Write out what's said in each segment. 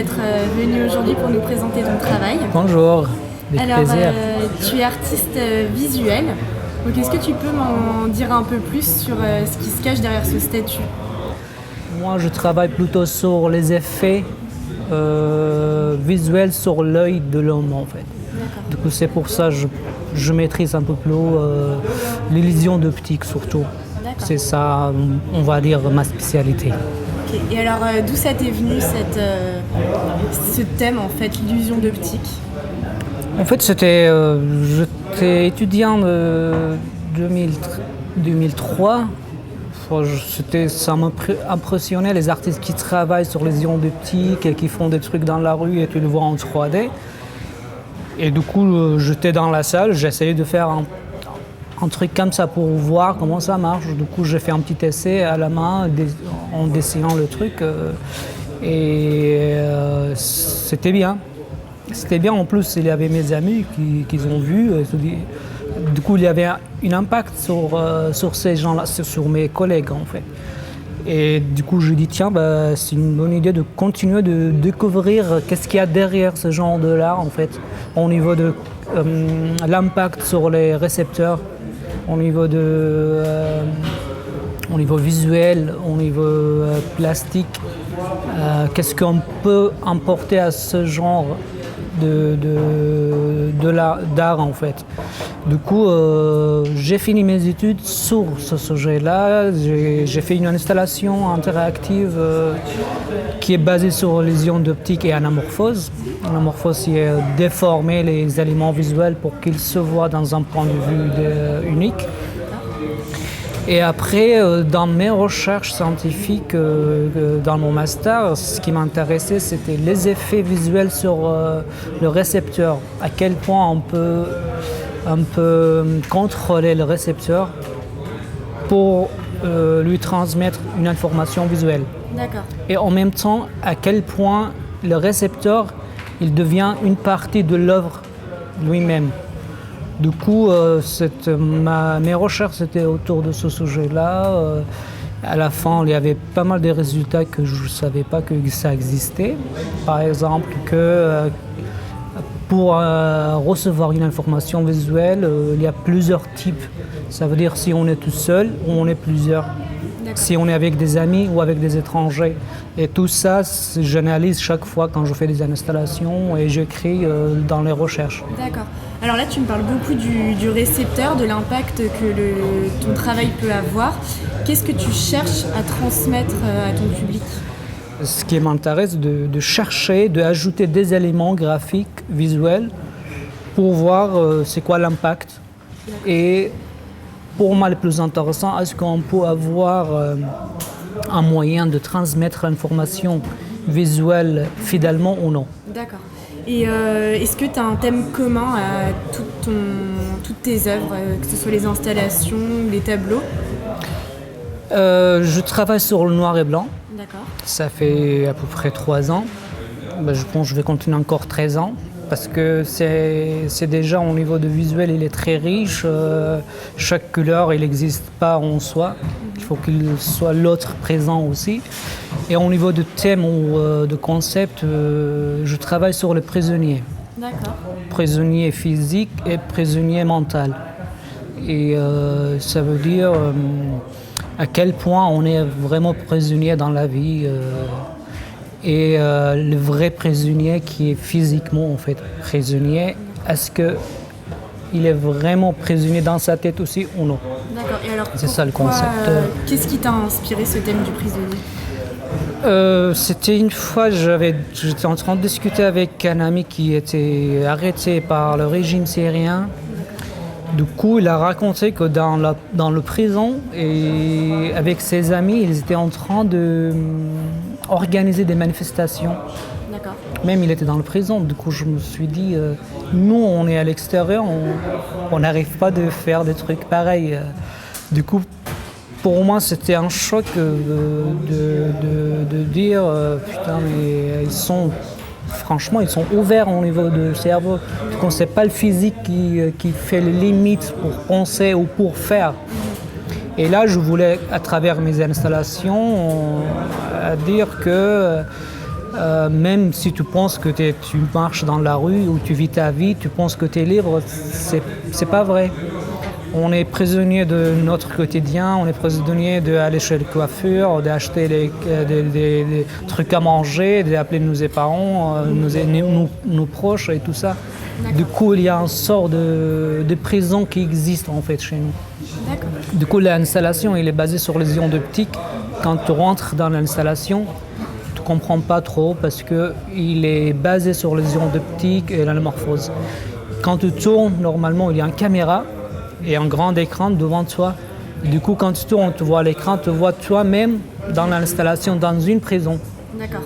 d'être venu aujourd'hui pour nous présenter ton travail. Bonjour, avec plaisir. Tu es artiste visuel. Donc, est-ce que tu peux m'en dire un peu plus sur ce qui se cache derrière ce statut? Moi, je travaille plutôt sur les effets visuels sur l'œil de l'homme, en fait. Du coup, c'est pour ça que je maîtrise un peu plus l'illusion d'optique, surtout. C'est ça, on va dire, ma spécialité. Okay. Et alors, d'où ça t'est venu ce thème, en fait, l'illusion d'optique? En fait, j'étais étudiant de 2003. Ça m'impressionnait les artistes qui travaillent sur les ions d'optique et qui font des trucs dans la rue et tu le vois en 3D. Et du coup, j'étais dans la salle, j'essayais de faire un truc comme ça pour voir comment ça marche. Du coup, j'ai fait un petit essai à la main en dessinant le truc et c'était bien. C'était bien, en plus, il y avait mes amis qui ont vu. Du coup, il y avait un impact sur ces gens-là, sur mes collègues, en fait. Et du coup, je dis, tiens, c'est une bonne idée de continuer de découvrir qu'est-ce qu'il y a derrière ce genre de l'art, en fait, au niveau de l'impact sur les récepteurs, au niveau visuel, au niveau plastique. Qu'est-ce qu'on peut importer à ce genre d'art, en fait. Du coup, j'ai fini mes études sur ce sujet-là. J'ai fait une installation interactive qui est basée sur les ions d'optique et anamorphose. Anamorphose, c'est déformer les éléments visuels pour qu'ils se voient dans un point de vue unique. Et après, dans mes recherches scientifiques, dans mon master, ce qui m'intéressait, c'était les effets visuels sur le récepteur. À quel point on peut contrôler le récepteur pour lui transmettre une information visuelle. D'accord. Et en même temps, à quel point le récepteur, il devient une partie de l'œuvre lui-même. Du coup, mes recherches étaient autour de ce sujet-là. À la fin, il y avait pas mal de résultats que je ne savais pas que ça existait. Par exemple, que pour recevoir une information visuelle, il y a plusieurs types. Ça veut dire si on est tout seul ou on est plusieurs. Si on est avec des amis ou avec des étrangers. Et tout ça, j'analyse chaque fois quand je fais des installations et j'écris dans les recherches. D'accord. Alors là, tu me parles beaucoup du récepteur, de l'impact que ton travail peut avoir. Qu'est-ce que tu cherches à transmettre à ton public? Ce qui m'intéresse, de chercher, d'ajouter des éléments graphiques, visuels, pour voir c'est quoi l'impact. Et pour moi, le plus intéressant, est-ce qu'on peut avoir un moyen de transmettre l'information visuelle fidèlement ou non? D'accord. Et est-ce que tu as un thème commun à toutes tes œuvres, que ce soit les installations ou les tableaux? Je travaille sur le noir et blanc. D'accord. Ça fait à peu près 3 ans. Je pense que je vais continuer encore 13 ans. Parce que c'est déjà au niveau de visuel, il est très riche. Chaque couleur, il n'existe pas en soi. Il faut qu'il soit l'autre présent aussi. Et au niveau de thème ou de concept, je travaille sur le prisonnier. D'accord. Prisonnier physique et prisonnier mental. Et ça veut dire à quel point on est vraiment prisonnier dans la vie. Et le vrai prisonnier qui est physiquement en fait prisonnier, est-ce qu'il est vraiment prisonnier dans sa tête aussi ou non? D'accord. Et alors, c'est ça le concept. Qu'est-ce qui t'a inspiré ce thème du prisonnier? C'était une fois, j'étais en train de discuter avec un ami qui était arrêté par le régime syrien. Du coup, il a raconté que dans le prison, et avec ses amis, ils étaient en train d'organiser des manifestations. D'accord. Même il était dans le prison. Du coup, je me suis dit, nous, on est à l'extérieur, on n'arrive pas de faire des trucs pareils. Du coup, pour moi, c'était un choc de dire, putain, mais franchement, ils sont ouverts au niveau du cerveau. Donc, c'est pas le physique qui fait les limites pour penser ou pour faire. Et là, je voulais, à travers mes installations, dire que Même si tu penses que tu marches dans la rue ou tu vis ta vie, tu penses que tu es libre, c'est pas vrai. On est prisonnier de notre quotidien, on est prisonnier d'aller chez le coiffeur, d'acheter des trucs à manger, d'appeler nos parents, nos proches et tout ça. D'accord. Du coup, il y a une sorte de prison qui existe en fait chez nous. D'accord. Du coup, l'installation, elle est basée sur les ions d'optique. Quand tu rentres dans l'installation, tu ne comprends pas trop parce qu'il est basé sur les ions d'optique et l'anamorphose. Quand tu tournes, normalement, il y a une caméra et un grand écran devant toi. Du coup, quand tu tournes, tu vois l'écran, tu vois toi-même dans l'installation, dans une prison. D'accord.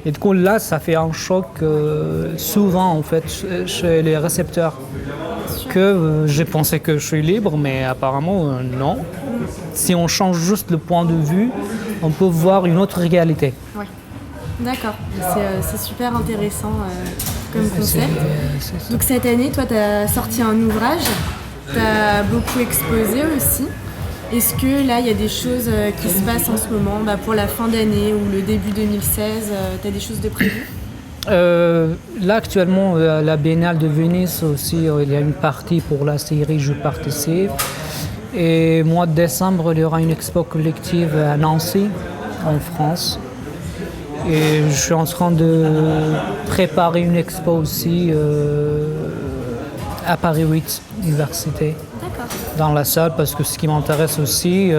Et du coup, là, ça fait un choc souvent, en fait, chez les récepteurs. Que j'ai pensé que je suis libre, mais apparemment, non. Si on change juste le point de vue, on peut voir une autre réalité. Ouais. D'accord. C'est super intéressant comme concept. Donc cette année, toi, tu as sorti un ouvrage. Tu as beaucoup exposé aussi. Est-ce que là, il y a des choses qui se passent en ce moment pour la fin d'année ou le début 2016 tu as des choses de prévues? Là, actuellement, à la Biennale de Venise aussi, il y a une partie pour la série Je participe. Et mois de décembre, il y aura une expo collective à Nancy, en France. Et je suis en train de préparer une expo aussi à Paris 8, Université. D'accord. Dans la salle, parce que ce qui m'intéresse aussi,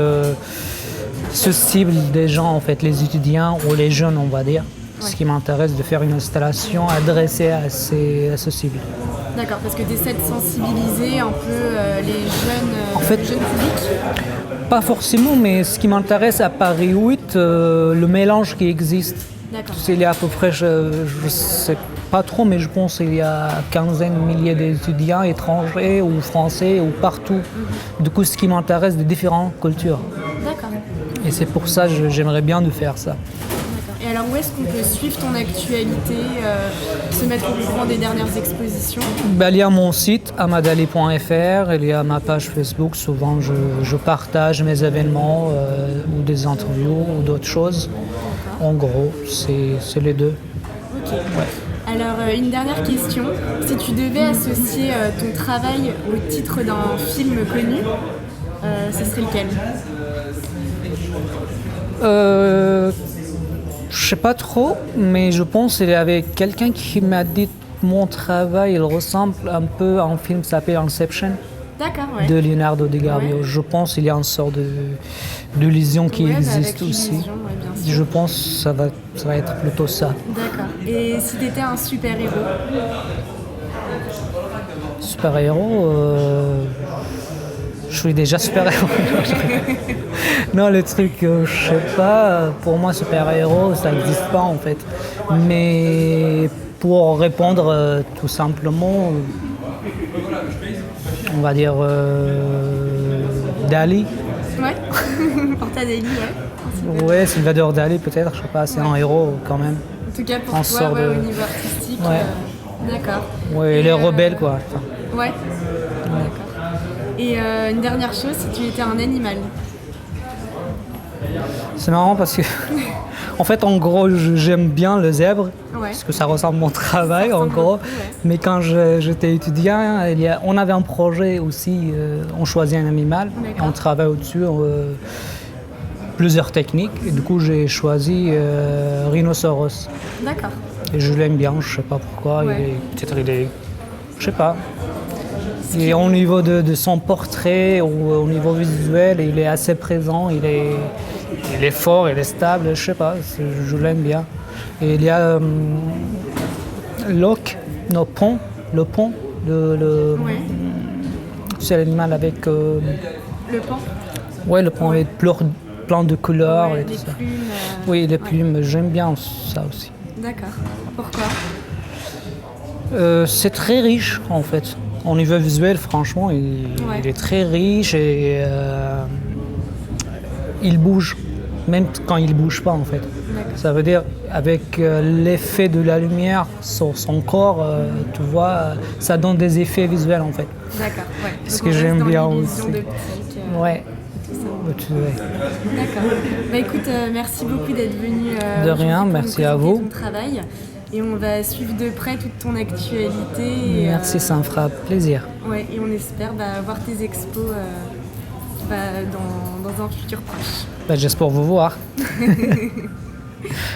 ce cible des gens, en fait, les étudiants ou les jeunes, on va dire. Ouais. Ce qui m'intéresse, de faire une installation adressée à ce cible. D'accord, parce que tu essaies de sensibiliser un peu les jeunes publics. Pas forcément, mais ce qui m'intéresse à Paris 8, le mélange qui existe. D'accord. Il y a à peu près, je ne sais pas trop, mais je pense qu'il y a quinzaine de milliers d'étudiants étrangers ou français ou partout. Du coup, ce qui m'intéresse, de différentes cultures. D'accord. Et c'est pour ça que j'aimerais bien de faire ça. Et alors, où est-ce qu'on peut suivre ton actualité, se mettre au courant des dernières expositions? Il y a mon site amadali.fr, il y a ma page Facebook. Souvent, je partage mes événements ou des interviews ou d'autres choses. D'accord. En gros, c'est les deux. Ok. Ouais. Alors, une dernière question. Si tu devais associer ton travail au titre d'un film connu, ce serait lequel? Je sais pas trop, mais je pense qu'il y avait quelqu'un qui m'a dit que mon travail il ressemble un peu à un film qui s'appelle Inception. D'accord, ouais. De Leonardo DiCaprio. Ouais. Je pense qu'il y a une sorte de lésion qui existe aussi. Lésion, je pense que ça va être plutôt ça. D'accord. Et si tu étais un super-héros? Super-héros je suis déjà super-héros. Non, le truc, je sais pas, pour moi, super-héros, ça n'existe pas en fait. Mais pour répondre tout simplement, on va dire Dali. Ouais, Porta Dali, ouais. Ouais, Salvador Dali peut-être, je sais pas, c'est un héros quand même. En tout cas pour toi, au niveau artistique, d'accord. Ouais, il est rebelle quoi. Enfin. Ouais. D'accord. Et une dernière chose, si tu étais un animal? C'est marrant parce que, en fait, en gros, j'aime bien le zèbre, parce que ça ressemble à mon travail, en gros. Mais quand j'étais étudiant, on avait un projet aussi, on choisit un animal, et on travaille au-dessus, plusieurs techniques. Et du coup, j'ai choisi rhinocéros. D'accord. Et je l'aime bien, je sais pas pourquoi. Peut-être il est, je sais pas. Et au niveau de son portrait, ou au niveau visuel, il est assez présent, il est fort, il est stable, je sais pas, je l'aime bien. Et il y a l'oc, le pont, c'est l'animal avec... le pont? Ouais, le pont avec plein de couleurs et tout ça. Plumes, oui, les plumes, j'aime bien ça aussi. D'accord. Pourquoi? C'est très riche en fait. Au niveau visuel, franchement, il est très riche et il bouge, même quand il ne bouge pas en fait. D'accord. Ça veut dire avec l'effet de la lumière sur son corps, tu vois, ça donne des effets visuels en fait. D'accord, ouais. Ce que j'aime bien aussi. d'optique, ouais. tout ça. Tu sais. D'accord. Bah écoute, merci beaucoup d'être venu. De rien, merci à vous. Ton travail. Et on va suivre de près toute ton actualité. Merci, ça me fera plaisir. Ouais, et on espère voir tes expos dans un futur proche. J'espère vous voir.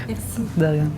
Merci. De rien.